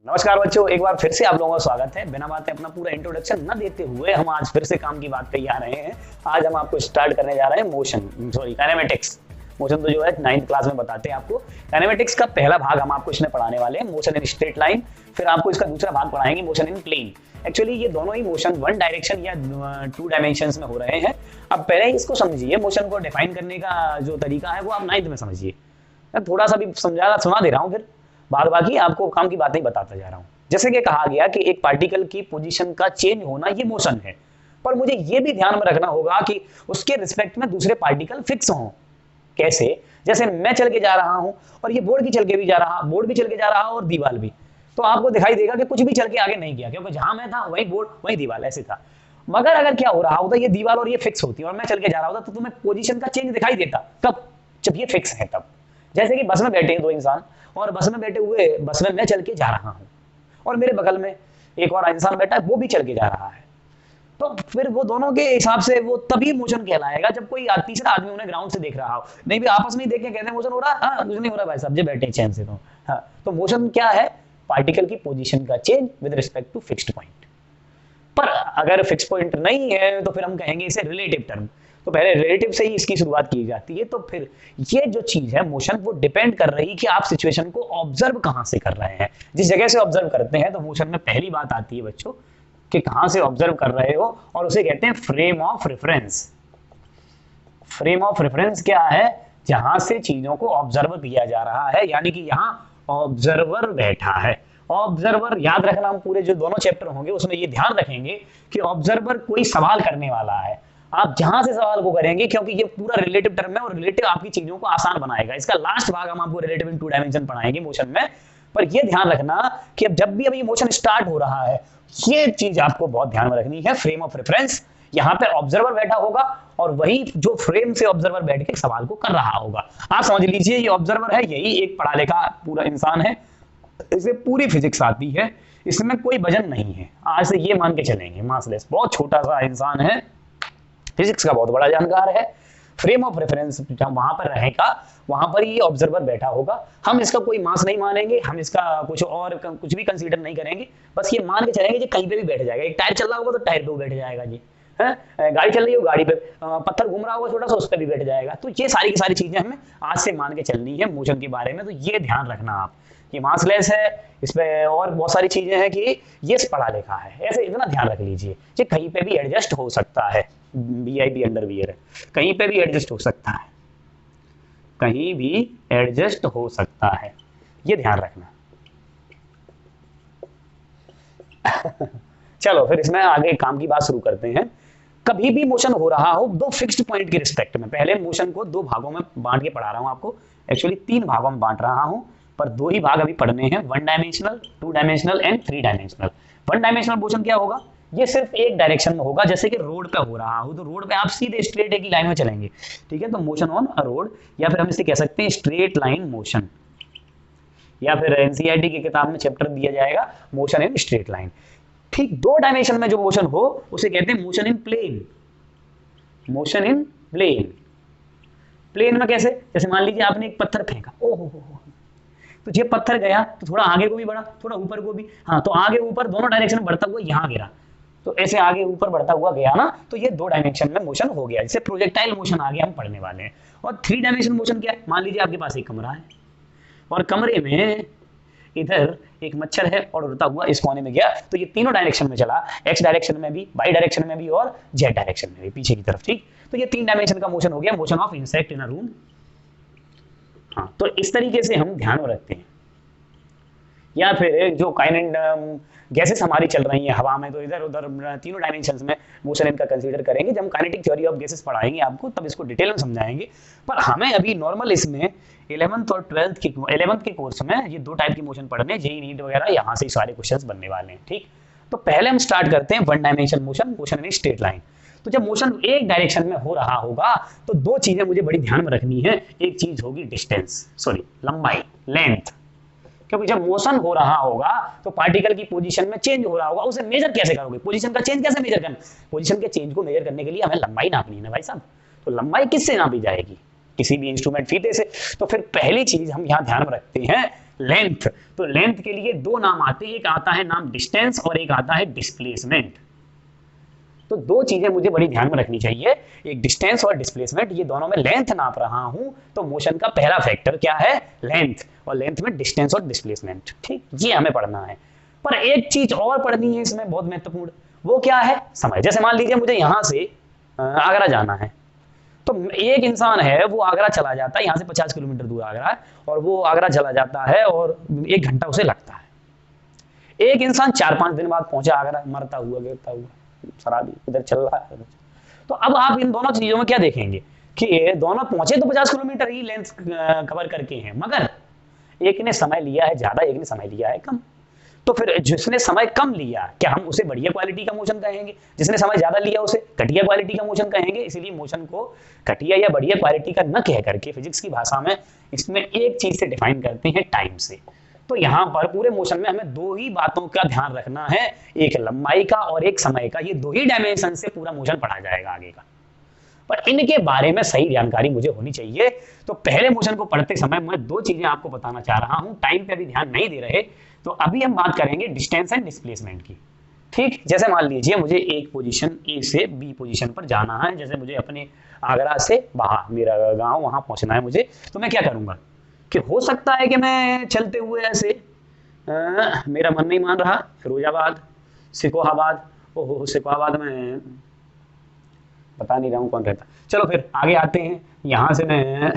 नमस्कार बच्चों, एक बार फिर से आप लोगों का स्वागत है। बिना बातें अपना पूरा इंट्रोडक्शन न देते हुए हम आज फिर से काम की बात पे ही आ रहे हैं। आज हम आपको स्टार्ट करने जा रहे हैं काइनेमेटिक्स। मोशन तो जो है 9th क्लास में बताते हैं आपको। काइनेमेटिक्स का पहला भाग हम आपको इसमें पढ़ाने वाले हैं, मोशन इन स्ट्रेट लाइन। फिर आपको इसका दूसरा भाग पढ़ाएंगे, मोशन इन प्लेन। एक्चुअली ये दोनों ही मोशन वन डायरेक्शन या 2 डायमेंशंस में हो रहे हैं। अब पहले ही इसको समझिए, मोशन को डिफाइन करने का जो तरीका है वो आप 9th में समझिए। थोड़ा सा भी सुना दे रहा हूँ, फिर बाद बाकी आपको काम की बातें ही बताता जा रहा हूँ। जैसे कि कहा गया कि एक पार्टिकल की पोजीशन का चेंज होना ये मोशन है, पर मुझे ये भी ध्यान में रखना होगा कि उसके रिस्पेक्ट में दूसरे पार्टिकल फिक्स हों। कैसे? जैसे मैं चल के जा रहा हूं और ये बोर्ड भी चल के जा रहा और दीवार भी, तो आपको दिखाई देगा कि कुछ भी चल के आगे नहीं गया, क्योंकि जहां मैं था वही बोर्ड वही दीवार ऐसे था। मगर अगर क्या हो रहा होता, ये दीवार और ये फिक्स होती और मैं चल के जा रहा होता, तो तुम्हें पोजीशन का चेंज दिखाई देता। कब? जब ये फिक्स है तब। जैसे कि बस में बैठे हैं 2 इंसान और बस में बैठे हुए बस में मैं चल के जा रहा हूं और मेरे बगल में एक और इंसान बैठा है, वो भी चल के जा रहा है। तो फिर वो दोनों के हिसाब से वो तभी मोशन कहलाएगा जब कोई तीसरा आदमी उन्हें ग्राउंड से देख रहा हो। नहीं भी आपस में ही देख के कहते हैं मोशन हो रहा है, हाँ कुछ नहीं हो रहा भाई साहब, जो बैठे चैन से। तो हाँ, तो मोशन क्या है? पार्टिकल की पोजीशन का change with respect to fixed point. पर अगर फिक्स पॉइंट नहीं है तो फिर हम कहेंगे इसे रिलेटिव टर्म। तो पहले रिलेटिव से ही इसकी शुरुआत की जाती है। तो फिर ये जो चीज है मोशन, वो डिपेंड कर रही है कि आप सिचुएशन को ऑब्जर्व कहां से कर रहे हैं। जिस जगह से ऑब्जर्व करते हैं तो मोशन में पहली बात आती है बच्चों कि कहां से ऑब्जर्व कर रहे हो, और उसे कहते हैं frame of reference. Frame of reference क्या है? जहां से चीजों को ऑब्जर्व किया जा रहा है, यानी कि यहां ऑब्जर्वर बैठा है। ऑब्जर्वर याद रखना, हम पूरे जो दोनों चैप्टर होंगे उसमें ये ध्यान रखेंगे कि ऑब्जर्वर कोई सवाल करने वाला है। आप जहां से सवाल को करेंगे, क्योंकि ये पूरा रिलेटिव टर्म है और रिलेटिव आपकी चीजों को आसान बनाएगा। इसका लास्ट भाग हम आपको रिलेटिव इन 2 डायमेंशन पढ़ाएंगे मोशन में। पर ये ध्यान रखना कि अब जब भी अभी मोशन स्टार्ट हो रहा है, ये चीज आपको बहुत ध्यान में रखनी है। फ्रेम ऑफ रेफरेंस, यहाँ पे ऑब्जर्वर बैठा होगा और वही जो फ्रेम से ऑब्जर्वर बैठ के सवाल को कर रहा होगा। आप समझ लीजिए ये ऑब्जर्वर है, यही एक पढ़ा लिखा पूरा इंसान है, इसे पूरी फिजिक्स आती है, इसमें कोई वजन नहीं है। आज से ये मान के चलेंगे मासलेस, बहुत छोटा सा इंसान है, फिजिक्स का बहुत बड़ा जानकार है। फ्रेम ऑफ रेफरेंस वहां पर रहेगा, वहां पर ही ऑब्जर्वर बैठा होगा। हम इसका कोई मास नहीं मानेंगे, हम इसका कुछ भी कंसीडर नहीं करेंगे, बस ये मान के चलेंगे कि कहीं पे भी बैठ जाएगा। एक टायर चल रहा होगा तो टायर पे वो बैठ जाएगा जी, है गाड़ी चल रही है गाड़ी पे, पत्थर घूम रहा होगा छोटा सा, उस पर भी बैठ जाएगा। तो ये सारी की सारी चीजें हमें आज से मान के चलनी है मोशन के बारे में। तो ये ध्यान रखना आप, ये मासलेस है, इसमें और बहुत सारी चीजें हैं कि ये पढ़ा लिखा है, ऐसे इतना ध्यान रख लीजिए कि कहीं पे भी एडजस्ट हो सकता है। बीआईबी अंडरवियर है, कहीं पे भी एडजस्ट हो सकता है, कहीं भी एडजस्ट हो सकता है, ये ध्यान रखना। चलो फिर इसमें आगे काम की बात शुरू करते हैं। कभी भी मोशन हो रहा हो 2 फिक्स्ड पॉइंट के रिस्पेक्ट में, पहले मोशन को 2 भागों में बांट के पढ़ा रहा हूं आपको। एक्चुअली 3 भागों में बांट रहा हूं, पर 2 ही भाग अभी पढ़ने हैं, 1 dimensional, 2 dimensional and 3 dimensional. 1 dimensional motion क्या होगा? ये सिर्फ एक डायरेक्शन में होगा। जैसे कि रोड पे हो रहा हो तो रोड पे आप सीधे स्ट्रेट एक ही लाइन में चलेंगे, ठीक है? तो मोशन ऑन अ रोड, या फिर हम इसे कह सकते हैं स्ट्रेट लाइन मोशन, या फिर एनसीईआरटी की किताब में चैप्टर दिया जाएगा मोशन इन स्ट्रेट लाइन। ठीक 2 डायमेंशन में जो मोशन हो उसे कहते हैं motion in plane. Motion in plane, plane में कैसे? जैसे मान लीजिए आपने एक पत्थर फेंका, ओहो, तो ये पत्थर गया तो थोड़ा आगे को भी बढ़ा, थोड़ा ऊपर को भी, हाँ तो आगे ऊपर दोनों डायरेक्शन में बढ़ता हुआ यहाँ गिरा, तो ऐसे आगे ऊपर बढ़ता हुआ गया ना, तो ये 2 डायमेंशन में मोशन हो गया। जैसे प्रोजेक्टाइल मोशन आगे हम पढ़ने वाले हैं। और 3 डायमेंशन मोशन क्या है? मान लीजिए आपके पास एक कमरा है और कमरे में इधर एक मच्छर है और उड़ता हुआ इस कोने में गया, तो ये तीनों डायरेक्शन में चला, एक्स डायरेक्शन में भी, वाई डायरेक्शन में भी और जेड डायरेक्शन में भी, पीछे की तरफ, ठीक? तो ये 3 डायमेंशन का मोशन हो गया, motion of insect in a room. हाँ, तो इस तरीके से हम ध्यान में रखते हैं। या फिर जो गैसेस हमारी चल रही हैं हवा में, तो इधर उधर 3 डायमेंशंस में मोशन इनका कंसीडर करेंगे। जब हम काइनेटिक थ्योरी ऑफ गैसेस पढ़ाएंगे आपको, तब इसको डिटेल में समझाएंगे। पर हमें अभी नॉर्मल इसमें 11th और 11th के कोर्स में ये 2 टाइप की मोशन पढ़ने, जेई नीट वगैरह, यहाँ से सारे क्वेश्चंस बनने वाले हैं, ठीक? तो पहले हम स्टार्ट करते हैं 1 dimension motion, motion in straight line. तो जब मोशन एक डायरेक्शन में हो रहा होगा तो 2 चीजें मुझे बड़ी ध्यान में रखनी है। एक चीज होगी लंबाई, लेंथ, क्योंकि जब मोशन हो रहा होगा तो पार्टिकल की पोजीशन में चेंज हो रहा होगा, उसे मेजर कैसे करोगे? पोजीशन का चेंज कैसे मेजर करना? पोजीशन के चेंज को मेजर करने के लिए हमें लंबाई नापनी है ना भाई साहब। तो लंबाई किससे नापी जाएगी? किसी भी इंस्ट्रूमेंट फीते से। तो फिर पहली चीज हम यहाँ ध्यान में रखते हैं लेंथ। तो लेंथ के लिए दो नाम आते हैं, एक आता है नाम डिस्टेंस और एक आता है डिस्प्लेसमेंट। तो दो चीजें मुझे बड़ी ध्यान में रखनी चाहिए, एक डिस्टेंस और डिस्प्लेसमेंट, ये दोनों में लेंथ नाप रहा हूं तो मोशन का पहला फैक्टर क्या है, लेंथ, और लेंथ में डिस्टेंस और डिस्प्लेसमेंट। ठीक, ये हमें पढ़ना है। पर एक चीज और पढ़नी है इसमें बहुत महत्वपूर्ण, वो क्या है, समय। जैसे मान लीजिए मुझे यहां से आगरा जाना है, तो एक इंसान है वो आगरा चला जाता है, यहाँ से 50 किलोमीटर दूर आगरा है, और वो आगरा चला जाता है और 1 घंटा उसे लगता है। एक इंसान 4-5 दिन बाद पहुंचा आगरा, मरता हुआ गिरता हुआ, शराबी इधर चल रहा है। तो अब आप इन दोनों चीजों में क्या देखेंगे कि दोनों पहुंचे तो 50 किलोमीटर ही लेंथ कवर करके हैं, मगर एक ने समय लिया है ज्यादा, एक ने समय लिया है कम। तो फिर जिसने समय कम लिया, क्या हम उसे बढ़िया क्वालिटी का मोशन कहेंगे? जिसने समय ज्यादा लिया उसे घटिया क्वालिटी का मोशन कहेंगे। इसीलिए मोशन को घटिया या बढ़िया क्वालिटी का न कह करके फिजिक्स की भाषा में इसमें एक चीज से डिफाइन करते हैं, टाइम से। तो यहाँ पर पूरे मोशन में हमें दो ही बातों का ध्यान रखना है, एक लंबाई का और एक समय का। ये दो ही डायमेंशन से पूरा मोशन पढ़ा जाएगा आगे का, पर इनके बारे में सही जानकारी मुझे होनी चाहिए। तो पहले मोशन को पढ़ते समय मैं दो चीजें आपको बताना चाह रहा हूं, टाइम पे भी ध्यान नहीं दे रहे। तो अभी हम बात करेंगे डिस्टेंस एंड डिस्प्लेसमेंट की। ठीक, जैसे मान लीजिए मुझे एक पोजीशन ए से बी पोजीशन पर जाना है, जैसे मुझे अपने आगरा से बाहर, मेरा गांव वहां पहुंचना है मुझे, तो मैं क्या करूंगा कि हो सकता है कि मैं चलते हुए ऐसे मेरा मन नहीं मान रहा, फिरोजाबाद, सिकोहाबाद, ओहो सिकोहाबाद में बता नहीं रहा हूँ कौन रहता, चलो फिर आगे आते हैं, यहां से मैं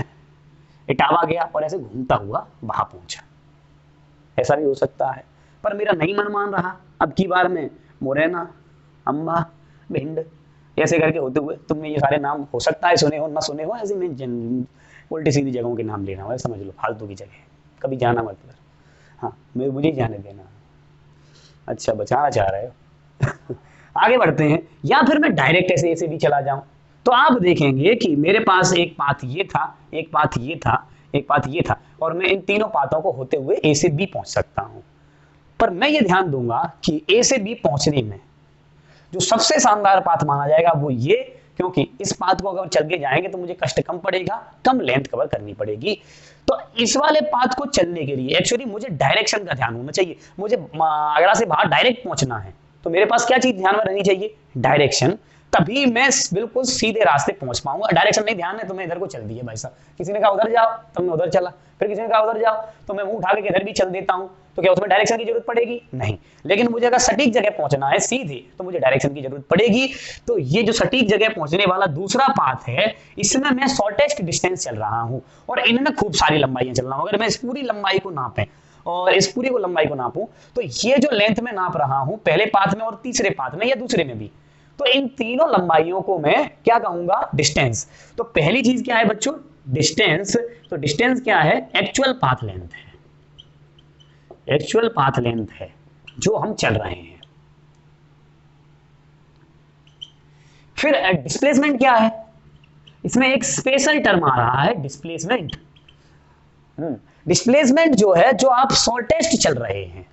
इटावा गया और ऐसे घूमता हुआ वहां पहुंचा। ऐसा भी हो सकता है, पर मेरा नहीं मन मान रहा, अब की बार में मुरैना, अम्बा, भिंड, ऐसे करके होते हुए, तुमने ये सारे नाम हो सकता है सुने हो ना सुने हो, ऐसे में उल्टी सीधी जगहों के नाम लेना हो, समझ लो फालतू की जगह, कभी जाना मत कर। हाँ, मुझे जाने देना। अच्छा, बचाना चाह रहे हो आगे बढ़ते हैं, या फिर मैं डायरेक्ट ऐसे भी चला जाऊं, तो आप देखेंगे कि मेरे पास एक पाथ ये था, एक पाथ ये था, एक पाथ ये था, और मैं इन तीनों पाथों को होते हुए ए से बी पहुंच सकता हूं। पर मैं ये ध्यान दूंगा कि ए से बी पहुंचने में जो सबसे शानदार पाथ माना जाएगा वो ये, क्योंकि इस पाथ को अगर चल के जाएंगे तो मुझे कष्ट कम पड़ेगा, कम लेंथ कवर करनी पड़ेगी। तो इस वाले पाथ को चलने के लिए एक्चुअली मुझे डायरेक्शन का ध्यान होना चाहिए। मुझे आगरा से बाहर डायरेक्ट पहुंचना है, तो मेरे पास क्या चीज ध्यान में रहनी चाहिए, डायरेक्शन। तभी मैं बिल्कुल सीधे रास्ते पहुंच पाऊंगा। डायरेक्शन नहीं ध्यान है तो मैं इधर को चल दिया भाई साहब, किसी ने कहा उधर जाओ तो मैं उधर चला, फिर किसी ने कहा उधर जाओ तो मैं मुंह उठा के इधर भी चल देता हूं, तो क्या उसमें डायरेक्शन की जरूरत पड़ेगी? नहीं। लेकिन मुझे अगर सटीक जगह पहुंचना है सीधे, तो मुझे डायरेक्शन की जरूरत पड़ेगी। तो ये जो सटीक जगह पहुंचने वाला दूसरा पाथ है, इसमें मैं शॉर्टेस्ट डिस्टेंस चल रहा हूं, और इनमें खूब सारी लंबाइयां चल रहा हूं। अगर मैं इस पूरी लंबाई को नापें और इस पूरी को लंबाई को नापूं, तो ये जो लेंथ में नाप रहा हूं पहले पाथ में और तीसरे पाथ में या दूसरे में भी, तो इन तीनों लंबाइयों को मैं क्या कहूंगा, डिस्टेंस। तो पहली चीज क्या है बच्चों, डिस्टेंस। तो डिस्टेंस क्या है, एक्चुअल पाथ लेंथ है, एक्चुअल पाथ लेंथ है जो हम चल रहे हैं। फिर डिस्प्लेसमेंट क्या है, इसमें एक स्पेशल टर्म आ रहा है, डिस्प्लेसमेंट। डिस्प्लेसमेंट जो है, जो आप शॉर्टेस्ट चल रहे हैं।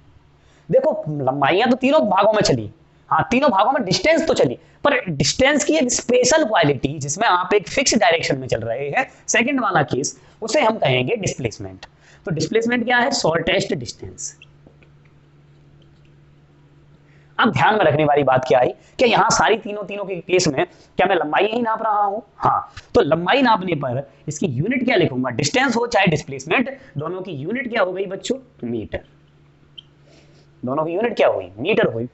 देखो लंबाइयां तो तीनों भागों में चली, हाँ तीनों भागों में डिस्टेंस तो चली, पर डिस्टेंस की एक स्पेशल क्वालिटी जिसमें आप एक फिक्स डायरेक्शन में चल रहे हैं, सेकंड वाला केस, उसे हम कहेंगे डिस्प्लेसमेंट। तो डिस्प्लेसमेंट क्या है, शॉर्टेस्ट डिस्टेंस। अब ध्यान में रखने वाली बात क्या आई कि यहां सारी तीनों के केस में क्या मैं लंबाई ही नाप रहा हूं? हाँ, तो लंबाई नापने पर इसकी यूनिट क्या लिखूंगा, डिस्टेंस हो चाहे डिस्प्लेसमेंट, दोनों की यूनिट क्या हो गई बच्चों, मीटर। दोनों की यूनिट क्या हुई, मीटर हुई।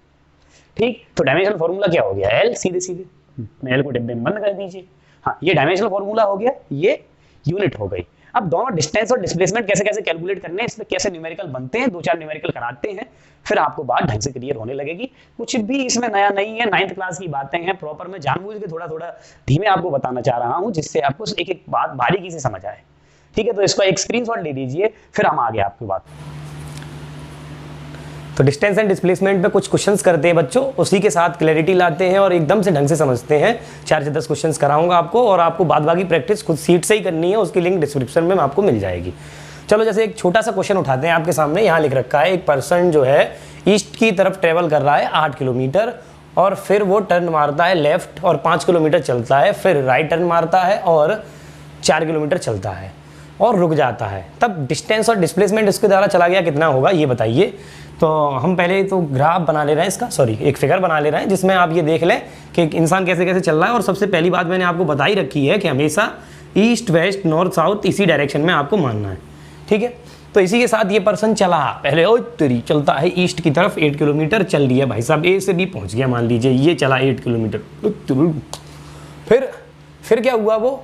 ठीक, तो डायमेंशनल फॉर्मूला क्या हो गया, एल, सीधे सीधे एल को डिब्बे में बंद कर दीजिए। हाँ, ये डायमेंशनल फॉर्मूला हो गया, ये यूनिट हो गई। अब दोनों डिस्टेंस और डिस्प्लेसमेंट कैसे कैसे कैलकुलेट करने हैं, इसमें कैसे न्यूमेरिकल बनते हैं, 2-4 न्यूमेरिकल कराते हैं, फिर आपको बात ढंग से क्लियर होने लगेगी। कुछ भी इसमें नया नहीं है, 9th क्लास की बातें हैं प्रॉपर। मैं जानबूझ के थोड़ा थोड़ा धीमे आपको बताना चाह रहा हूं, जिससे आपको एक एक बात बारीकी से समझ आए। ठीक है, तो इसका एक स्क्रीनशॉट ले लीजिए, फिर हम आगे आपकी बात। तो डिस्टेंस एंड डिस्प्लेसमेंट पे कुछ क्वेश्चंस करते हैं बच्चों, उसी के साथ क्लैरिटी लाते हैं और एकदम से ढंग से समझते हैं। 4 से 10 क्वेश्चंस कराऊंगा आपको, और आपको बाद बाकी प्रैक्टिस खुद सीट से ही करनी है, उसकी लिंक डिस्क्रिप्शन में आपको मिल जाएगी। चलो, जैसे एक छोटा सा क्वेश्चन उठाते हैं आपके सामने। यहाँ लिख रखा है, एक पर्सन जो है ईस्ट की तरफ ट्रेवल कर रहा है 8 किलोमीटर, और फिर वो टर्न मारता है लेफ्ट और 5 किलोमीटर चलता है, फिर राइट टर्न मारता है और 4 किलोमीटर चलता है, और रुक जाता है, तब डिस्टेंस और डिस्प्लेसमेंट इसके द्वारा चला गया कितना होगा ये बताइए। तो हम पहले तो ग्राफ बना ले रहे हैं इसका, सॉरी एक फिगर बना ले रहे हैं जिसमें आप ये देख लें कि इंसान कैसे कैसे चल रहा है। और सबसे पहली बात मैंने आपको बताई रखी है कि हमेशा ईस्ट वेस्ट नॉर्थ साउथ इसी डायरेक्शन में आपको मानना है, ठीक है। तो इसी के साथ ये पर्सन चला, पहले ओ तेरी चलता है ईस्ट की तरफ 8 किलोमीटर चल लिया भाई साहब, ए से बी पहुंच गया, मान लीजिए ये चला 8 किलोमीटर। फिर क्या हुआ, वो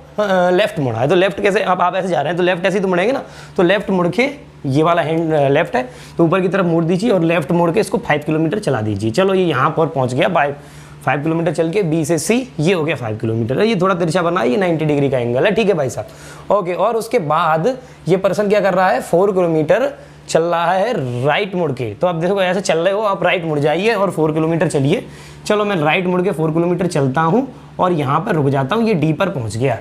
लेफ्ट मुड़ा है। तो लेफ्ट कैसे, अब आप ऐसे जा रहे हैं तो लेफ्ट ऐसे ही तो मुड़ेंगे ना, तो लेफ्ट मुड़ के ये वाला हैंड लेफ्ट है तो ऊपर की तरफ मोड़ दीजिए और लेफ्ट मोड़ के इसको 5 किलोमीटर चला दीजिए। चलो ये यहाँ पर पहुँच गया 5 किलोमीटर चल के बी से सी, ये हो गया 5 किलोमीटर। ये थोड़ा तिरछा बना है, ये 90 डिग्री का एंगल है, ठीक है भाई साहब, ओके। और उसके बाद ये पर्सन क्या कर रहा है, 4 किलोमीटर चल रहा है राइट मुड़ के। तो अब देखो ऐसे चल रहे हो आप, राइट मुड़ जाइए और 4 किलोमीटर चलिए। चलो मैं राइट मुड़ के 4 किलोमीटर चलता हूँ और यहाँ पर रुक जाता हूँ, ये डी पर पहुँच गया।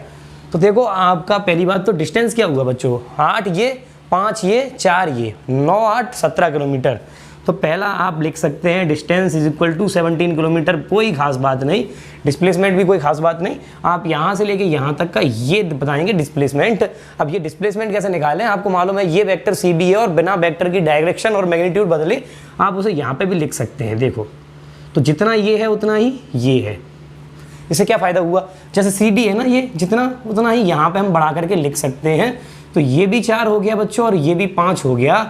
तो देखो आपका पहली बात तो डिस्टेंस क्या हुआ बच्चों, 8 ये 5 ये 4 ये 9 8 17 किलोमीटर। तो पहला आप लिख सकते हैं distance is equal to 17 kilometre, कोई खास बात नहीं, डिस्प्लेसमेंट भी कोई खास बात नहीं। आप यहाँ से लेके यहाँ तक का ये बताएंगे डिस्प्लेसमेंट। अब ये डिस्प्लेसमेंट कैसे निकालें, आपको मालूम है ये वेक्टर सी बी है और बिना वेक्टर की डायरेक्शन और मैग्नीट्यूड बदले आप उसे यहाँ पे भी लिख सकते हैं। देखो तो जितना ये है उतना ही ये है, इससे क्या फ़ायदा हुआ, जैसे सी डी है ना ये जितना उतना ही यहाँ पे हम बढ़ा करके लिख सकते हैं। तो ये भी 4 हो गया बच्चों और ये भी 5 हो गया।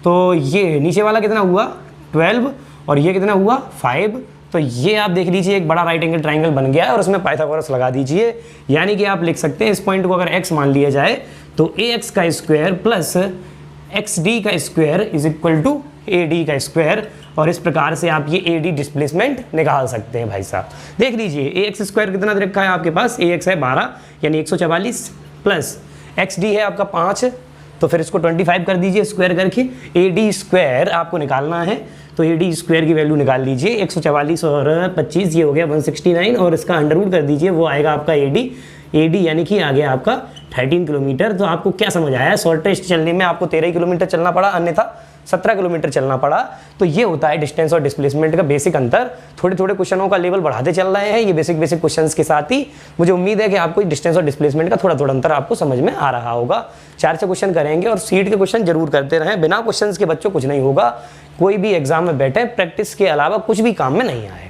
तो ये नीचे वाला कितना हुआ 12 और ये कितना हुआ 5। तो ये आप देख लीजिए एक बड़ा राइट एंगल ट्राइंगल बन गया है और उसमें पाइथागोरस लगा दीजिए। यानी कि आप लिख सकते हैं इस पॉइंट को अगर x मान लिया जाए तो ax का स्क्वायर प्लस xd का square is equal to ad का स्क्वायर। और इस प्रकार से आप ये ad डिस्प्लेसमेंट निकाल सकते हैं भाई साहब। देख लीजिए ax स्क्वायर कितना दे रखा है आपके पास, ax है 12 यानी 144 प्लस xd है आपका 5, तो फिर इसको 25 कर दीजिए स्क्वायर करके। ad स्क्वायर आपको निकालना है तो ad स्क्वायर की वैल्यू निकाल लीजिए, 144 और 25 ये हो गया 169 और इसका अंडर रूट कर दीजिए, वो आएगा आपका ad यानी कि आ गया आपका 13 किलोमीटर। तो आपको क्या समझ आया, शॉर्टेस्ट चलने में आपको 13 किलोमीटर चलना पड़ा, अन्यथा 17 किलोमीटर चलना पड़ा। तो ये होता है डिस्टेंस और डिस्प्लेसमेंट का बेसिक अंतर। थोड़े थोड़े क्वेश्चनों का लेवल बढ़ाते चल रहे हैं ये बेसिक क्वेश्चंस के साथ ही। मुझे उम्मीद है कि आपको डिस्टेंस और डिस्प्लेसमेंट का थोड़ा थोड़ा अंतर आपको समझ में आ रहा होगा। 4 से क्वेश्चन करेंगे और सीट के क्वेश्चन जरूर करते रहें, बिना क्वेश्चन के बच्चों कुछ नहीं होगा। कोई भी एग्जाम में बैठे प्रैक्टिस के अलावा कुछ भी काम में नहीं आएगा।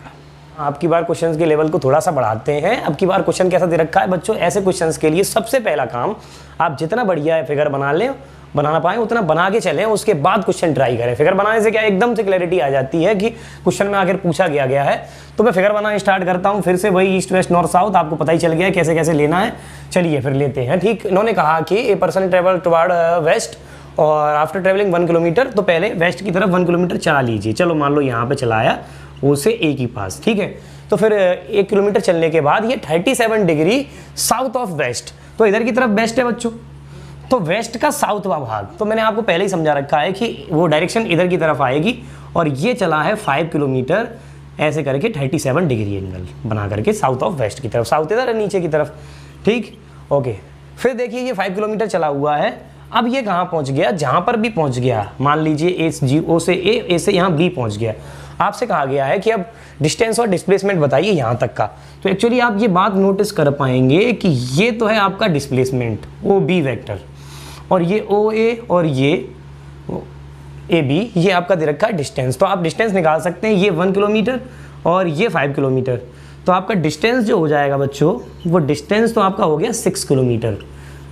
आपकी बार क्वेश्चंस के लेवल को थोड़ा सा बढ़ाते हैं। अब की बार क्वेश्चन कैसा दे रखा है बच्चों, ऐसे क्वेश्चंस के लिए सबसे पहला काम आप जितना बढ़िया फिगर बनाना पाएं उतना बना के चलें, उसके बाद क्वेश्चन ट्राई करें। फिगर बनाने से क्या एकदम से क्लैरिटी आ जाती है कि क्वेश्चन में आखिर पूछा गया है। तो मैं फिगर बनाना स्टार्ट करता हूं, फिर से वही ईस्ट वेस्ट नॉर्थ साउथ आपको पता ही चल गया है कैसे कैसे लेना है। चलिए फिर लेते हैं, ठीक। इन्होंने कहा कि a person travel toward west और आफ्टर ट्रेवलिंग 1 किलोमीटर, तो पहले वेस्ट की तरफ 1 किलोमीटर चला लीजिए। चलो मान लो यहाँ पे चलाया ओ से ए के पास, ठीक है। तो फिर 1 किलोमीटर चलने के बाद ये 37 डिग्री साउथ ऑफ वेस्ट, तो इधर की तरफ वेस्ट है बच्चों, तो वेस्ट का साउथ वाला भाग। तो मैंने आपको पहले ही समझा रखा है कि वो डायरेक्शन इधर की तरफ आएगी और ये चला है 5 किलोमीटर ऐसे करके 37 डिग्री एंगल बना करके साउथ ऑफ वेस्ट की तरफ, साउथ इधर है नीचे की तरफ, ठीक, ओके। फिर देखिए ये 5 किलोमीटर चला हुआ है। अब ये कहाँ पहुँच गया, जहाँ पर भी पहुँच गया, मान लीजिए ओ से ए से यहाँ बी पहुँच गया। आपसे कहा गया है कि अब डिस्टेंस और डिस्प्लेसमेंट बताइए यहाँ तक का। तो एक्चुअली आप ये बात नोटिस कर पाएंगे कि ये तो है आपका डिस्प्लेसमेंट ओ बी वेक्टर, और ये ओ ए और ये ए बी ये आपका दे रखा है डिस्टेंस। तो आप डिस्टेंस निकाल सकते हैं, ये 1 किलोमीटर और ये 5 किलोमीटर। तो आपका डिस्टेंस जो हो जाएगा बच्चों, वो डिस्टेंस तो आपका हो गया 6 किलोमीटर।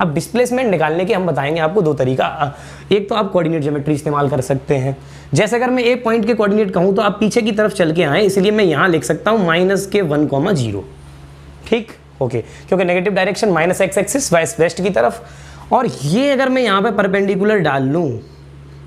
अब डिस्प्लेसमेंट निकालने के हम बताएंगे आपको 2 तरीका। एक तो आप कोऑर्डिनेट ज्योमेट्री इस्तेमाल कर सकते हैं। जैसे अगर मैं एक पॉइंट के कोऑर्डिनेट कहूँ तो आप पीछे की तरफ चल के आए, इसलिए मैं यहाँ लिख सकता हूँ -1,0, ठीक, ओके, क्योंकि negative direction -x axis west की तरफ। और ये अगर मैं यहाँ पे परपेंडिकुलर डाल लूँ,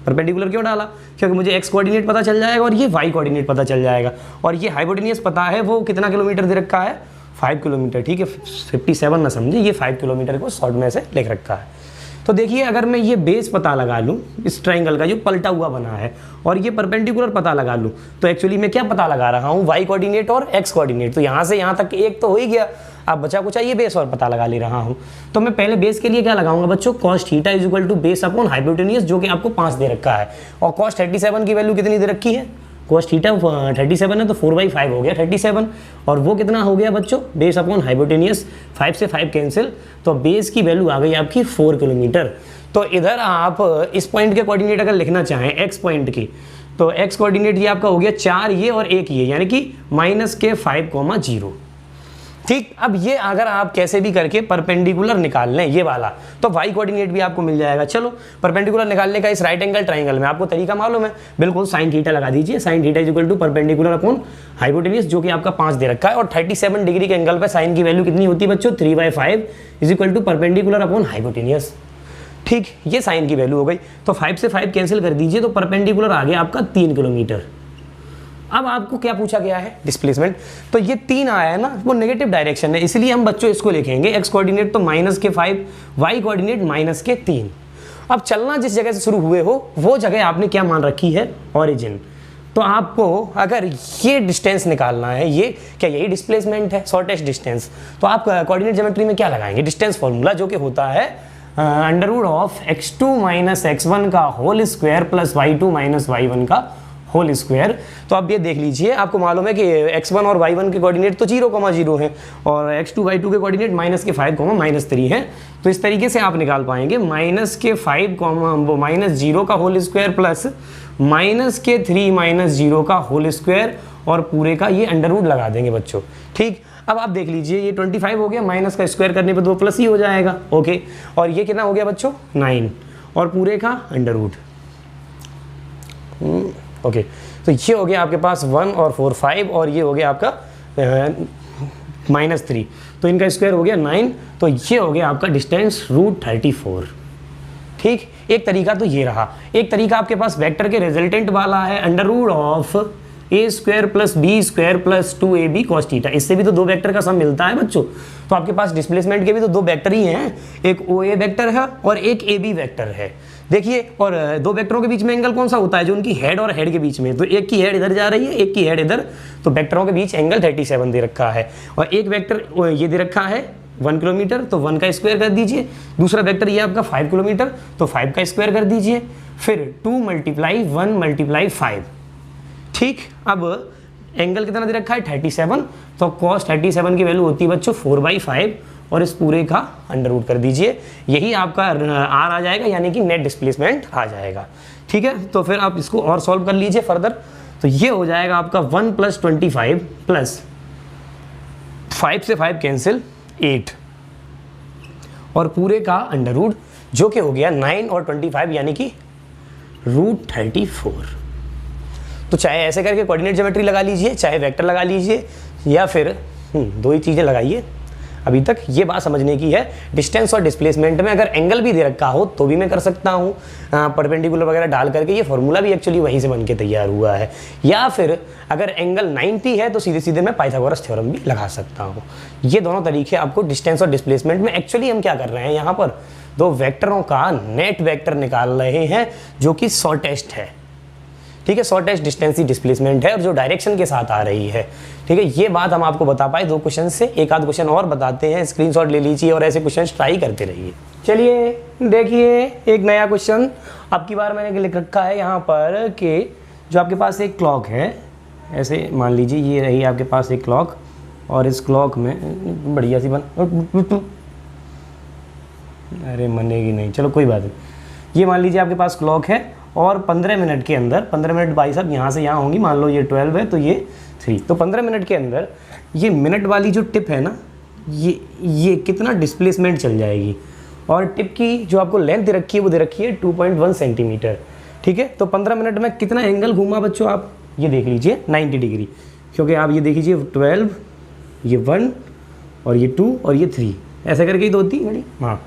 परपेंडिकुलर क्यों डाला, क्योंकि मुझे x कोऑर्डिनेट पता चल जाएगा और ये y कोऑर्डिनेट पता चल जाएगा। और ये हाइपोटेनियस पता है वो कितना किलोमीटर दे रखा है, 5 किलोमीटर, ठीक है, 57 ना समझे, ये 5 किलोमीटर को शॉर्ट में से लिख रखा है। तो देखिए अगर मैं ये बेस पता लगा लूँ इस ट्राइंगल का जो पलटा हुआ बना है और ये परपेंडिकुलर पता लगा लूँ, तो एक्चुअली मैं क्या पता लगा रहा हूँ, y कोऑर्डिनेट और x कोऑर्डिनेट। तो यहाँ से यहाँ तक एक तो हो ही गया, अब बचा कुछ ये बेस और पता लगा ले रहा हूँ। तो मैं पहले बेस के लिए क्या लगाऊंगा बच्चों, cos theta is equal to base upon hypotenuse, जो कि आपको 5 दे रखा है, और cos 37 की वैल्यू कितनी दे रखी है, cos थीटा 37 है तो 4/5 हो गया 37, और वो कितना हो गया बच्चों, बेस अपॉन हाइपोटेनियस, 5 से 5 कैंसिल, तो बेस की वैल्यू आ गई आपकी 4 किलोमीटर। तो इधर आप इस पॉइंट के कोऑर्डिनेट अगर लिखना चाहें एक्स पॉइंट की, तो एक्स कोऑर्डिनेट ये आपका हो गया 4 ये और 1 ये, यानी कि -के5,0। ठीक, अब ये अगर आप कैसे भी करके परपेंडिकुलर निकाल लें ये वाला, तो वाई कोऑर्डिनेट भी आपको मिल जाएगा। चलो परपेंडिकुलर निकालने का इस राइट एंगल ट्राइंगल में आपको तरीका मालूम है, बिल्कुल साइन थीटा लगा दीजिए, sine theta is equal to perpendicular upon hypotenuse, जो कि आपका 5 दे रखा है, और 37 डिग्री के एंगल पे साइन की वैल्यू कितनी होती है बच्चों, 3/5 is equal to perpendicular upon hypotenuse. ठीक, ये साइन की वैल्यू हो गई, तो 5 से 5 कैंसिल कर दीजिए, तो परपेंडिकुलर आ गया आपका 3 किलोमीटर। अब आपको क्या पूछा गया है, डिस्प्लेसमेंट, तो ये 3 आया है ना, वो नेगेटिव डायरेक्शन है, इसलिए हम बच्चों इसको लिखेंगे एक्स कोऑर्डिनेट तो -के5, वाई कोऑर्डिनेट -के3। अब चलना जिस जगह से शुरू हुए हो वो जगह आपने क्या मान रखी है, ओरिजिन। तो आपको अगर ये डिस्टेंस निकालना है, ये क्या यही डिस्प्लेसमेंट है, शॉर्टेस्ट डिस्टेंस, तो आप कोऑर्डिनेट ज्योमेट्री में क्या लगाएंगे, डिस्टेंस फॉर्मूला, जो कि होता है √(x2 - x1) का whole square plus y2 - y1 का होल स्क्वायर। तो अब ये देख लीजिए, आपको मालूम है कि x1 और y1 के कोऑर्डिनेट तो 0,0 हैं, और x2 y2 के कोऑर्डिनेट -के5, -3 है। तो इस तरीके से आप निकाल पाएंगे -के5, वो -0 का होल स्क्वायर प्लस -के3 - 0 का होल स्क्वायर, और पूरे का ये अंडर रूट लगा देंगे बच्चों। ठीक, अब आप देख लीजिए, ये 25 हो गया, माइनस का स्क्वायर करने पे तो प्लस ही हो जाएगा। ओके, और ये कितना हो गया बच्चों, 9, और पूरे का अंडर रूट। ओके, तो ये हो गया आपके पास 1 और 4 5, और ये हो गया आपका -3, तो इनका स्क्वायर हो गया 9, तो ये हो गया आपका डिस्टेंस √34। ठीक, एक तरीका तो ये रहा। एक तरीका आपके पास वेक्टर के रिजल्टेंट वाला है, under root (a² + b² + 2ab cos theta), इससे भी तो 2 वेक्टर का सम मिलता है बच्चों। तो आपके पास डिस्प्लेसमेंट के भी तो 2 वेक्टर ही हैं, एक OA वेक्टर है और एक AB वेक्टर है। देखिए, और 2 वेक्टरों के बीच में एंगल कौन सा होता है, जो उनकी हेड और हेड के बीच में, तो एक की हेड इधर जा रही है, एक की हेड इधर, तो वेक्टरों के बीच एंगल 37 दे रखा है। और एक वेक्टर ये दे रखा है 1 किलोमीटर, तो 1 का स्क्वायर कर दीजिए। दूसरा वेक्टर ये आपका 5 किलोमीटर, तो 5 का स्क्वायर कर दीजिए। फिर 2 × 1 × 5। ठीक, अब एंगल कितना दे रखा है, 37, तो cos 37 की वैल्यू होती है बच्चों 4/5, और इस पूरे का अंडर रूट कर दीजिए, यही आपका R आ जाएगा, यानी कि नेट डिस्प्लेसमेंट आ जाएगा। ठीक है, तो फिर आप इसको और सॉल्व कर लीजिए फर्दर, तो ये हो जाएगा आपका 1 + 25 प्लस 5 से 5 कैंसिल 8, और पूरे का अंडर रूट, जो कि हो गया 9 और 25, यानी कि √34। तो चाहे ऐसे करके कोऑर्डिनेट ज्योमेट्री लगा लीजिए, चाहे वेक्टर लगा लीजिए, या फिर 2 ही चीज़ें लगाइए। अभी तक ये बात समझने की है, डिस्टेंस और डिस्प्लेसमेंट में अगर एंगल भी दे रखा हो तो भी मैं कर सकता हूँ परपेंडिकुलर वगैरह डाल करके। ये फॉर्मूला भी एक्चुअली वहीं से बन के तैयार हुआ है। या फिर अगर एंगल 90 है तो सीधे सीधे मैं पाइथागोरस थ्योरम भी लगा सकता हूँ। ये दोनों तरीके आपको डिस्टेंस और डिस्प्लेसमेंट में। एक्चुअली हम क्या कर रहे हैं, यहाँ पर 2 वेक्टरों का नेट वेक्टर निकाल रहे हैं, जो कि शॉर्टेस्ट है। ठीक है, शॉर्टेस्ट डिस्टेंस ही डिस्प्लेसमेंट है, और जो डायरेक्शन के साथ आ रही है। ठीक है, ये बात हम आपको बता पाए 2 क्वेश्चन से। एक आध क्वेश्चन और बताते हैं, स्क्रीनशॉट ले लीजिए और ऐसे क्वेश्चन ट्राई करते रहिए। चलिए देखिए, एक नया क्वेश्चन अब की बार मैंने लिख रखा है यहाँ पर कि जो आपके पास एक क्लॉक है, ऐसे मान लीजिए ये रही आपके पास एक क्लॉक, और इस क्लॉक में बढ़िया सी अरे मनेगी नहीं, चलो कोई बात नहीं। ये मान लीजिए आपके पास क्लॉक है, और 15 मिनट के अंदर, 15 मिनट भाई साहब यहाँ से यहाँ होंगी, मान लो ये 12 है तो ये 3, तो 15 मिनट के अंदर ये मिनट वाली जो टिप है ना, ये कितना डिस्प्लेसमेंट चल जाएगी। और टिप की जो आपको लेंथ दे रखी है वो दे रखी है 2.1 सेंटीमीटर। ठीक है, तो 15 मिनट में कितना एंगल घूमा बच्चों, आप ये देख लीजिए 90 डिग्री, क्योंकि आप ये देख लीजिए 12, ये 1 और ये 2 और ये 3, ऐसे करके ही 2 3 घड़ी। हाँ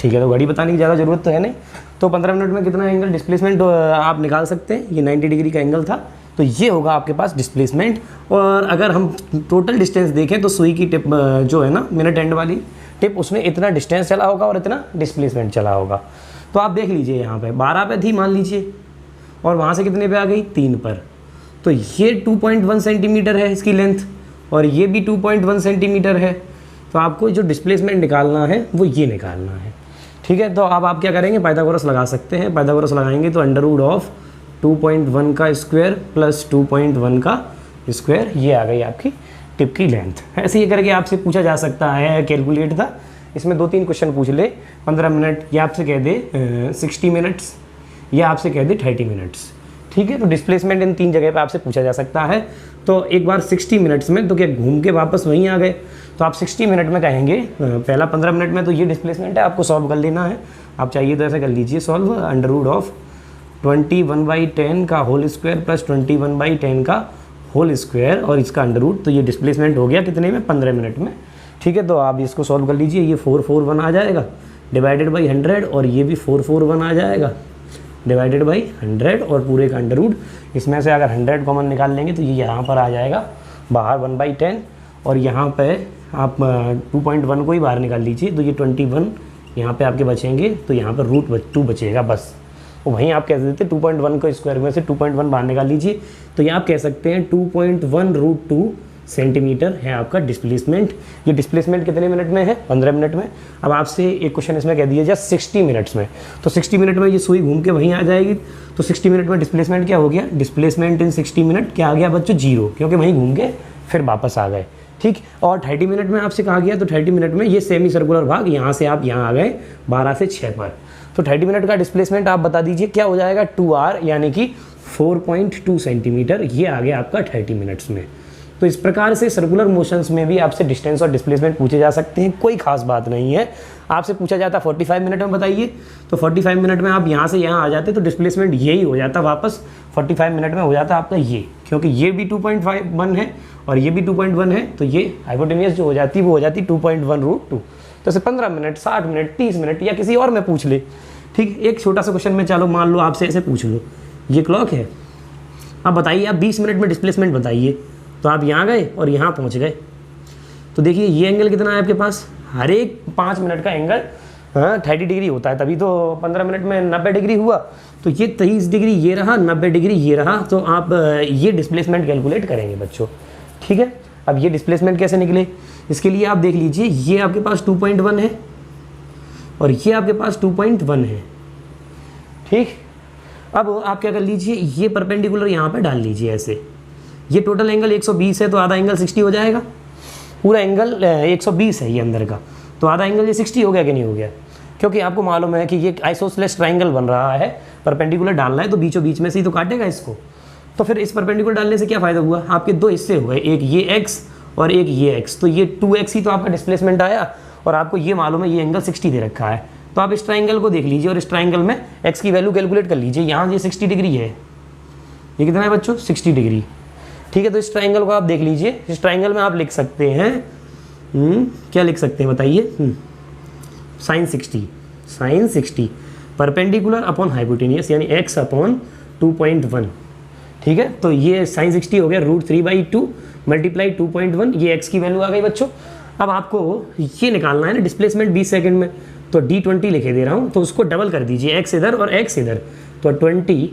ठीक है, तो घड़ी बताने की ज़्यादा ज़रूरत तो है नहीं। तो 15 मिनट में कितना एंगल डिस्प्लेसमेंट आप निकाल सकते हैं। ये 90 डिग्री का एंगल था, तो ये होगा आपके पास डिस्प्लेसमेंट। और अगर हम टोटल डिस्टेंस देखें तो सुई की टिप जो है ना, मिनट एंड वाली टिप, उसमें इतना डिस्टेंस चला होगा और इतना डिस्प्लेसमेंट चला होगा। तो आप देख लीजिए, यहाँ पे 12 पे थी मान लीजिए, और वहाँ से कितने पे आ गई, 3 पर। तो ये 2.1 सेंटीमीटर है इसकी लेंथ, और ये भी 2.1 सेंटीमीटर है। तो आपको जो डिस्प्लेसमेंट निकालना है वो ये निकालना है। ठीक है, तो अब आप क्या करेंगे, पाइथागोरस लगा सकते हैं। पाइथागोरस लगाएंगे तो अंडर रूट ऑफ 2.1 का स्क्वायर प्लस 2.1 का स्क्वायर, ये आ गई आपकी टिप की लेंथ। ऐसे ही करके आपसे पूछा जा सकता है, कैलकुलेट था, इसमें 2-3 क्वेश्चन पूछ ले, 15 मिनट या आपसे कह दे 60 मिनट्स या आपसे कह दे 30 मिनट्स। ठीक है, तो डिस्प्लेसमेंट इन 3 जगह पे आपसे पूछा जा सकता है। तो एक बार 60 मिनट्स में तो क्या घूम के वापस वहीं आ गए, तो आप 60 मिनट में कहेंगे, पहला 15 मिनट में तो ये डिस्प्लेसमेंट है, आपको सॉल्व कर लेना है। आप चाहिए तो ऐसे कर लीजिए सॉल्व, अंडर रूट ऑफ 21/10 का होल स्क्वायर प्लस 21/10 का होल स्क्वायर और इसका अंडर रूट, तो ये डिस्प्लेसमेंट हो गया कितने में, 15 मिनट में। ठीक है, तो आप इसको सॉल्व कर लीजिए, ये 441 आ जाएगा डिवाइडेड बाई 100 और ये भी 441 आ जाएगा डिवाइडेड बाई 100 और पूरे का अंडर रूट। इसमें से अगर 100 कॉमन निकाल लेंगे तो ये यहाँ पर आ जाएगा बाहर 1/10 और यहाँ पे आप 2.1 को ही बाहर निकाल लीजिए, तो ये 21 यहाँ पे आपके बचेंगे, तो यहाँ पर √2 बचेगा बस। और वहीं आप कह देते 2.1 को स्क्वायर में से 2.1 बाहर निकाल लीजिए, तो ये आप कह सकते हैं 2.1 √2 सेंटीमीटर है आपका डिस्प्लेसमेंट। ये डिस्प्लेसमेंट कितने मिनट में है, 15 मिनट में। अब आपसे एक क्वेश्चन इसमें कह दिया जाए 60 मिनट्स में, तो 60 मिनट में ये सुई घूम के वहीं आ जाएगी, तो 60 मिनट में डिस्प्लेसमेंट क्या हो गया, डिस्प्लेसमेंट इन 60 मिनट क्या आ गया बच्चों, 0, क्योंकि वहीं घूम के फिर वापस आ गए। ठीक, और 30 मिनट में आपसे कहा गया, तो 30 मिनट में ये सेमी सर्कुलर भाग यहाँ से आप यहाँ आ गए 12 से 6 पर, तो 30 मिनट का डिस्प्लेसमेंट आप बता दीजिए क्या हो जाएगा, 2r यानी कि 4.2 सेंटीमीटर, ये आ गया आपका 30 मिनट्स में। तो इस प्रकार से सर्कुलर मोशंस में भी आपसे डिस्टेंस और डिस्प्लेसमेंट पूछे जा सकते हैं, कोई खास बात नहीं है। आपसे पूछा जाता 45 मिनट में बताइए, तो 45 मिनट में आप यहाँ से यहाँ आ जाते तो डिस्प्लेसमेंट यही हो जाता वापस, 45 मिनट में हो जाता आपका ये, क्योंकि ये भी 2.1 है और ये भी 2.1 है, तो ये हाइपोटेनियस जो हो जाती वो हो जाती 2.1 √2। तो ऐसे 15 मिनट, 60 मिनट, 30 मिनट या किसी और में पूछ ले। ठीक, एक छोटा सा क्वेश्चन में चलो मान लो आपसे ऐसे पूछ लो, ये क्लॉक है, अब बताइए आप 20 मिनट में डिस्प्लेसमेंट बताइए, तो आप यहाँ गए और यहाँ पहुँच गए, तो देखिए ये एंगल कितना है आपके पास, हर एक 5 मिनट का एंगल 30 डिग्री होता है, तभी तो 15 मिनट में 90 डिग्री हुआ, तो ये 23 डिग्री ये रहा, 90 डिग्री ये रहा, तो आप ये डिस्प्लेसमेंट कैलकुलेट करेंगे बच्चों। ठीक है, अब ये डिस्प्लेसमेंट कैसे निकले, इसके लिए आप देख लीजिए, ये आपके पास 2.1 है और ये आपके पास 2.1 है। ठीक, अब आप क्या कर लीजिए, ये परपेंडिकुलर यहाँ पे डाल लीजिए ऐसे, ये टोटल एंगल 120 है, तो आधा एंगल 60 हो जाएगा, पूरा एंगल 120 है ये अंदर का, तो आधा एंगल ये 60 हो गया कि नहीं हो गया, क्योंकि आपको मालूम है कि ये आइसोसेलेस ट्रायंगल बन रहा है, परपेंडिकुलर डालना है तो बीचों बीच में से ही तो काटेगा इसको। तो फिर इस परपेंडिकुलर डालने से क्या फ़ायदा हुआ, आपके 2 हिस्से हो गए, एक ये x और एक ये x, तो ये 2x ही तो आपका डिस्प्लेसमेंट आया, और आपको ये मालूम है ये एंगल 60 दे रखा है, तो आप इस ट्रायंगल को देख लीजिए और इस ट्रायंगल में x की वैल्यू कैलकुलेट कर लीजिए। यहाँ ये 60 डिग्री है, ये कितना है बच्चों, 60 डिग्री। ठीक है, तो इस ट्रायंगल को आप देख लीजिए, इस ट्रायंगल में आप लिख सकते हैं क्या लिख सकते हैं बताइए, sin 60 परपेंडिकुलर अपॉन हाइपोटेनियस यानी x अपॉन 2.1। ठीक है, तो ये sin 60 हो गया √3/2 मल्टीप्लाई 2.1, ये x की वैल्यू आ गई बच्चों। अब आपको ये निकालना है ना डिस्प्लेसमेंट 20 सेकंड में, तो d20 लिखे दे रहा हूँ, तो उसको डबल कर दीजिए, x इधर और x इधर, तो 20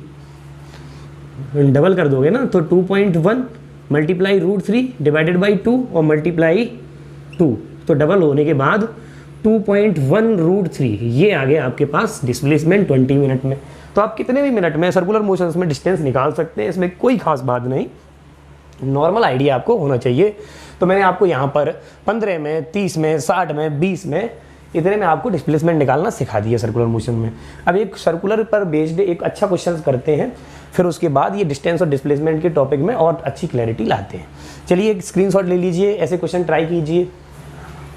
डबल कर दोगे ना, तो 2.1 मल्टीप्लाई √3 डिवाइडेड बाई 2 और मल्टीप्लाई 2, तो डबल होने के बाद 2.1 √3, ये आ गया आपके पास डिस्प्लेसमेंट 20 मिनट में। तो आप कितने भी मिनट में सर्कुलर मोशंस में डिस्टेंस निकाल सकते हैं, इसमें कोई खास बात नहीं, नॉर्मल आइडिया आपको होना चाहिए। तो मैंने आपको यहाँ पर 15 में, 30 में, 60 में, 20 में, इतने में आपको डिस्प्लेसमेंट निकालना सिखा दिया सर्कुलर मोशन में। अब एक सर्कुलर पर बेस्ड एक अच्छा क्वेश्चन करते हैं, फिर उसके बाद ये डिस्टेंस और डिस्प्लेसमेंट के टॉपिक में और अच्छी क्लैरिटी लाते हैं। चलिए एक स्क्रीनशॉट ले लीजिए, ऐसे क्वेश्चन ट्राई कीजिए।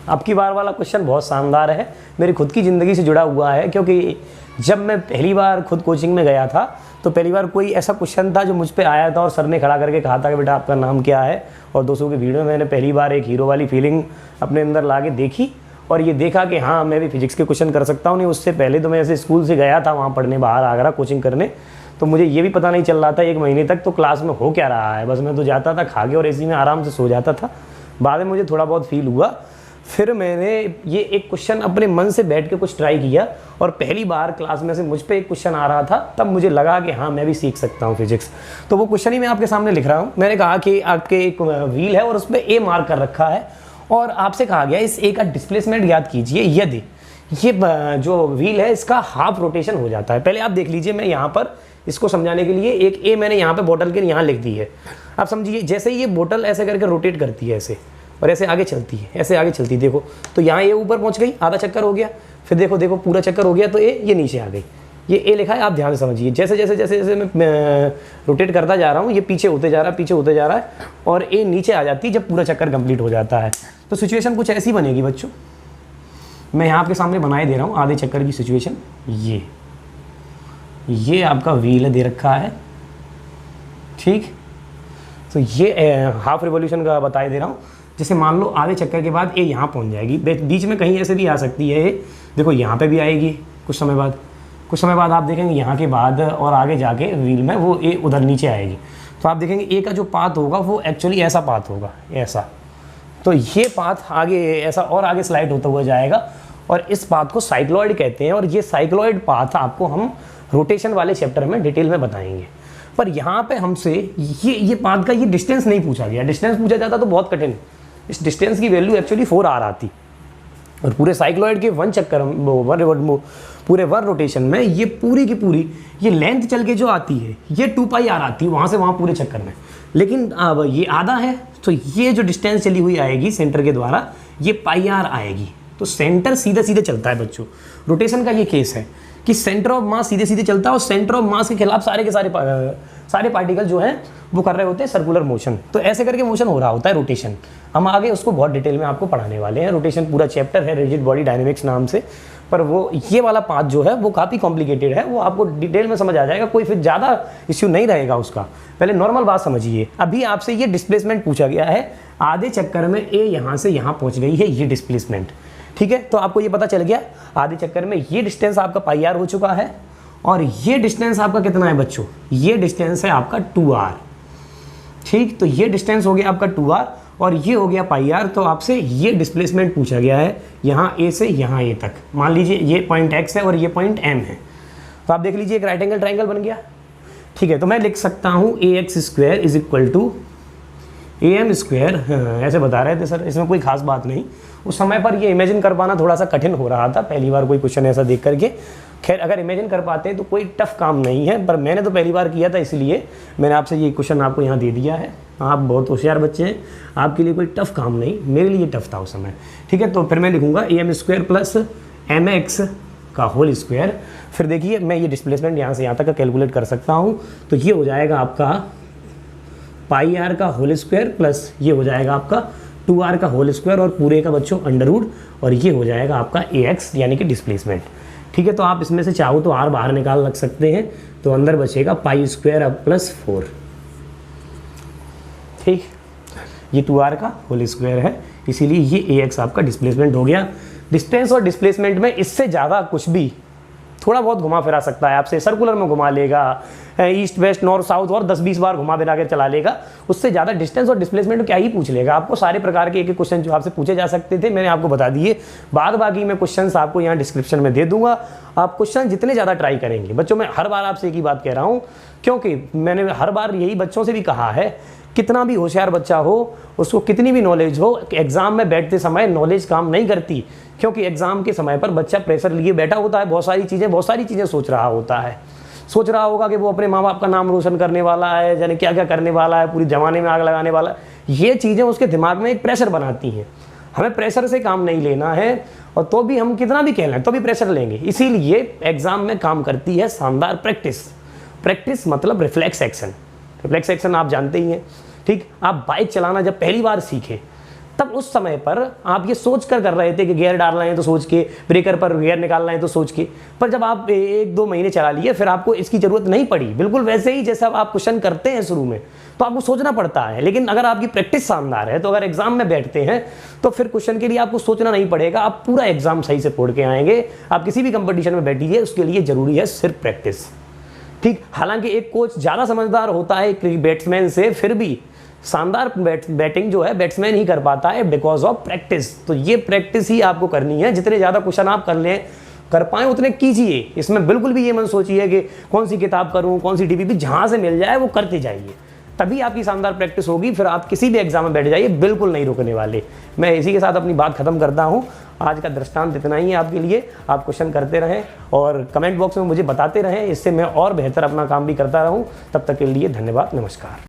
अब की बार वाला क्वेश्चन बहुत शानदार है, मेरी खुद की ज़िंदगी से जुड़ा हुआ है, क्योंकि जब मैं पहली बार खुद कोचिंग में गया था तो पहली बार कोई ऐसा क्वेश्चन था जो मुझ पे आया था और सर ने खड़ा करके कहा था कि बेटा आपका नाम क्या है, और दोस्तों की वीडियो में मैंने पहली बार एक हीरो वाली फीलिंग अपने अंदर ला के देखी और ये देखा कि हाँ मैं भी फिजिक्स के क्वेश्चन कर सकता हूँ। नहीं, उससे पहले तो मैं ऐसे स्कूल से गया था वहाँ पढ़ने, बाहर आगरा कोचिंग करने, तो मुझे ये भी पता नहीं चल रहा था 1 महीने तक तो क्लास में हो क्या रहा है, बस मैं तो जाता था खा के और एसी में आराम से सो जाता था। बाद में मुझे थोड़ा बहुत फील हुआ, फिर मैंने ये एक क्वेश्चन अपने मन से बैठ के कुछ ट्राई किया और पहली बार क्लास में से मुझ पे एक क्वेश्चन आ रहा था, तब मुझे लगा कि हाँ मैं भी सीख सकता हूँ फिजिक्स। तो वो क्वेश्चन ही मैं आपके सामने लिख रहा हूँ। मैंने कहा कि आपके एक व्हील है और उस पर ए मार्क कर रखा है और आपसे कहा गया इस ए का डिस्प्लेसमेंट याद कीजिए यदि ये जो व्हील है इसका हाफ रोटेशन हो जाता है। पहले आप देख लीजिए, मैं यहाँ पर इसको समझाने के लिए एक ए मैंने यहाँ पे बोतल के यहाँ लिख दी है। आप समझिए जैसे ही ये बोतल ऐसे करके रोटेट करती है ऐसे, और ऐसे आगे चलती है, ऐसे आगे चलती है, देखो तो यहाँ ए ऊपर पहुँच गई, आधा चक्कर हो गया, फिर देखो देखो पूरा चक्कर हो गया तो ये नीचे आ गई। ये ए लिखा है, आप ध्यान से समझिए। जैसे जैसे जैसे जैसे मैं रोटेट करता जा रहा हूँ, ये पीछे होते जा रहा है, पीछे होते जा रहा है, और ए नीचे आ जाती है जब पूरा चक्कर कंप्लीट हो जाता है। तो सिचुएशन कुछ ऐसी बनेगी बच्चों, मैं यहाँ आपके सामने बनाए दे रहा हूँ आधे चक्कर की सिचुएशन। ये आपका व्हील दे रखा है, ठीक। तो ये हाफ रिवॉल्यूशन का बताए दे रहा हूँ। जैसे मान लो आधे चक्कर के बाद ए यहाँ पहुँच जाएगी, बीच में कहीं ऐसे भी आ सकती है, देखो यहाँ पे भी आएगी कुछ समय बाद। कुछ समय बाद आप देखेंगे यहाँ के बाद और आगे जाके व्हील में वो ए उधर नीचे आएगी। तो आप देखेंगे ए का जो पाथ होगा वो एक्चुअली ऐसा पाथ होगा, ऐसा। तो ये पाथ आगे ऐसा और आगे स्लाइड होता हुआ जाएगा, और इस पाथ को साइक्लॉइड कहते हैं। और ये साइक्लॉइड पाथ आपको हम रोटेशन वाले चैप्टर में डिटेल में बताएंगे। पर यहाँ पे हमसे ये पाथ का ये डिस्टेंस नहीं पूछा गया। डिस्टेंस पूछा जाता तो बहुत कठिन, इस डिस्टेंस की वैल्यू एक्चुअली 4r आती, और पूरे साइक्लॉइड के वन चक्कर पूरे वन रोटेशन में ये पूरी की पूरी ये लेंथ चल के जो आती है ये 2πr आती है वहाँ से वहाँ पूरे चक्कर में। लेकिन अब ये आधा है तो ये जो डिस्टेंस चली हुई आएगी सेंटर के द्वारा ये πr आएगी। तो सेंटर सीधे सीधे चलता है बच्चों, रोटेशन का ये केस है कि सेंटर ऑफ मास सीधे सीधे चलता है, और सेंटर ऑफ मास के खिलाफ सारे के सारे पार्टिकल जो हैं वो कर रहे होते हैं सर्कुलर मोशन। तो ऐसे करके मोशन हो रहा होता है रोटेशन। हम आगे उसको बहुत डिटेल में आपको पढ़ाने वाले हैं। रोटेशन पूरा चैप्टर है रिजिड बॉडी डायनेमिक्स नाम से, पर वो ये वाला पार्ट जो है वो काफ़ी कॉम्प्लिकेटेड है, वो आपको डिटेल में समझ आ जाएगा, कोई फिर ज़्यादा इश्यू नहीं रहेगा उसका। पहले नॉर्मल बात समझिए। अभी आपसे ये डिस्प्लेसमेंट पूछा गया है, आधे चक्कर में ए यहाँ से यहाँ पहुँच गई है, ये डिस्प्लेसमेंट, ठीक है। तो आपको ये पता चल गया आधे चक्कर में ये डिस्टेंस आपका πr हो चुका है, और ये डिस्टेंस आपका कितना है बच्चों, ये डिस्टेंस है आपका 2r, ठीक। तो ये डिस्टेंस हो गया आपका 2r और ये हो गया πr। तो आपसे ये डिस्प्लेसमेंट पूछा गया है यहाँ ए से यहाँ ए तक। मान लीजिए ये पॉइंट x है और ये पॉइंट m है, तो आप देख लीजिए एक राइट एंगल ट्राइंगल बन गया, ठीक है। तो मैं लिख सकता हूँ ax square is equal to am square, ऐसे बता रहे थे सर, इसमें कोई खास बात नहीं। उस समय पर ये इमेजिन कर पाना थोड़ा सा कठिन हो रहा था, पहली बार कोई क्वेश्चन ऐसा देख करके। खैर अगर इमेजिन कर पाते हैं तो कोई टफ काम नहीं है, पर मैंने तो पहली बार किया था इसलिए मैंने आपसे ये क्वेश्चन आपको यहाँ दे दिया है। आप बहुत होशियार बच्चे हैं, आपके लिए कोई टफ काम नहीं, मेरे लिए टफ था उस समय, ठीक है। तो फिर मैं लिखूँगा am स्क्वायर प्लस mx का होल स्क्वायर। फिर देखिए मैं ये डिस्प्लेसमेंट यहाँ से यहाँ तक का कैलकुलेट कर सकता हूँ, तो ये हो जाएगा आपका πr का होल स्क्वायर प्लस ये हो जाएगा आपका 2r का होल स्क्वायर और पूरे का बच्चों अंडरवुड, और ये हो जाएगा आपका ax यानी कि डिस्प्लेसमेंट, ठीक है। तो आप इसमें से चाहो तो r बाहर निकाल लग सकते हैं, तो अंदर बचेगा पाई स्क्वायर अब प्लस 4, ठीक। ये 2r का होल स्क्वायर है, इसीलिए ये ax आपका डिस्प्लेसमेंट हो गया। डिस्टेंस और डिस्प्लेसमेंट में इससे ज़्यादा कुछ भी थोड़ा बहुत घुमा फिरा सकता है, आपसे सर्कुलर में घुमा लेगा, ईस्ट वेस्ट नॉर्थ साउथ और 10-20 बार घुमा फिरा के चला लेगा। उससे ज़्यादा डिस्टेंस और डिस्प्लेसमेंट क्या ही पूछ लेगा। आपको सारे प्रकार के एक एक क्वेश्चन जो आपसे पूछे जा सकते थे मैंने आपको बता दिए। बाद बाकी मैं क्वेश्चंस आपको यहाँ डिस्क्रिप्शन में दे दूंगा। आप क्वेश्चन जितने ज़्यादा ट्राई करेंगे बच्चों, मैं हर बार आपसे एक ही बात कह रहा हूँ, क्योंकि मैंने हर बार यही बच्चों से भी कहा है, कितना भी होशियार बच्चा हो, उसको कितनी भी नॉलेज हो, एग्जाम में बैठते समय नॉलेज काम नहीं करती, क्योंकि एग्जाम के समय पर बच्चा प्रेशर लिए बैठा होता है, बहुत सारी चीज़ें सोच रहा होता है। सोच रहा होगा कि वो अपने माँ बाप का नाम रोशन करने वाला है, यानी क्या क्या करने वाला है, पूरी जमाने में आग लगाने वाला है। ये चीज़ें उसके दिमाग में एक प्रेशर बनाती हैं। हमें प्रेशर से काम नहीं लेना है, और तो भी हम कितना भी कह लें तो भी प्रेशर लेंगे। इसीलिए एग्जाम में काम करती है शानदार प्रैक्टिस। प्रैक्टिस मतलब रिफ्लेक्स एक्शन। रिफ्लेक्स एक्शन आप जानते ही हैं, ठीक। आप बाइक चलाना जब पहली बार सीखे तब उस समय पर आप ये सोच कर रहे थे कि गियर डालना है तो सोच के, ब्रेकर पर गियर निकालना है तो सोच के, पर जब आप 1-2 महीने चला लिए फिर आपको इसकी ज़रूरत नहीं पड़ी। बिल्कुल वैसे ही जैसा आप क्वेश्चन करते हैं शुरू में तो आपको सोचना पड़ता है, लेकिन अगर आपकी प्रैक्टिस शानदार है तो अगर एग्जाम में बैठते हैं तो फिर क्वेश्चन के लिए आपको सोचना नहीं पड़ेगा, आप पूरा एग्जाम सही से पढ़ के आएंगे। आप किसी भी कंपटीशन में बैठिए, उसके लिए ज़रूरी है सिर्फ प्रैक्टिस, ठीक। हालांकि एक कोच ज़्यादा समझदार होता है बैट्समैन से, फिर भी शानदार बैटिंग जो है बैट्समैन ही कर पाता है बिकॉज ऑफ प्रैक्टिस। तो ये प्रैक्टिस ही आपको करनी है। जितने ज़्यादा क्वेश्चन आप कर पाएँ उतने कीजिए। इसमें बिल्कुल भी ये मत सोचिए कि कौन सी किताब करूँ, कौन सी टीवी भी, जहाँ से मिल जाए वो करते जाइए। तभी आपकी शानदार प्रैक्टिस होगी, फिर आप किसी भी एग्जाम में बैठ जाइए, बिल्कुल नहीं रुकने वाले। मैं इसी के साथ अपनी बात खत्म करता हूँ। आज का दृष्टांत इतना ही है आपके लिए। आप क्वेश्चन करते रहें और कमेंट बॉक्स में मुझे बताते रहें, इससे मैं और बेहतर अपना काम भी करता रहूँ। तब तक के लिए धन्यवाद, नमस्कार।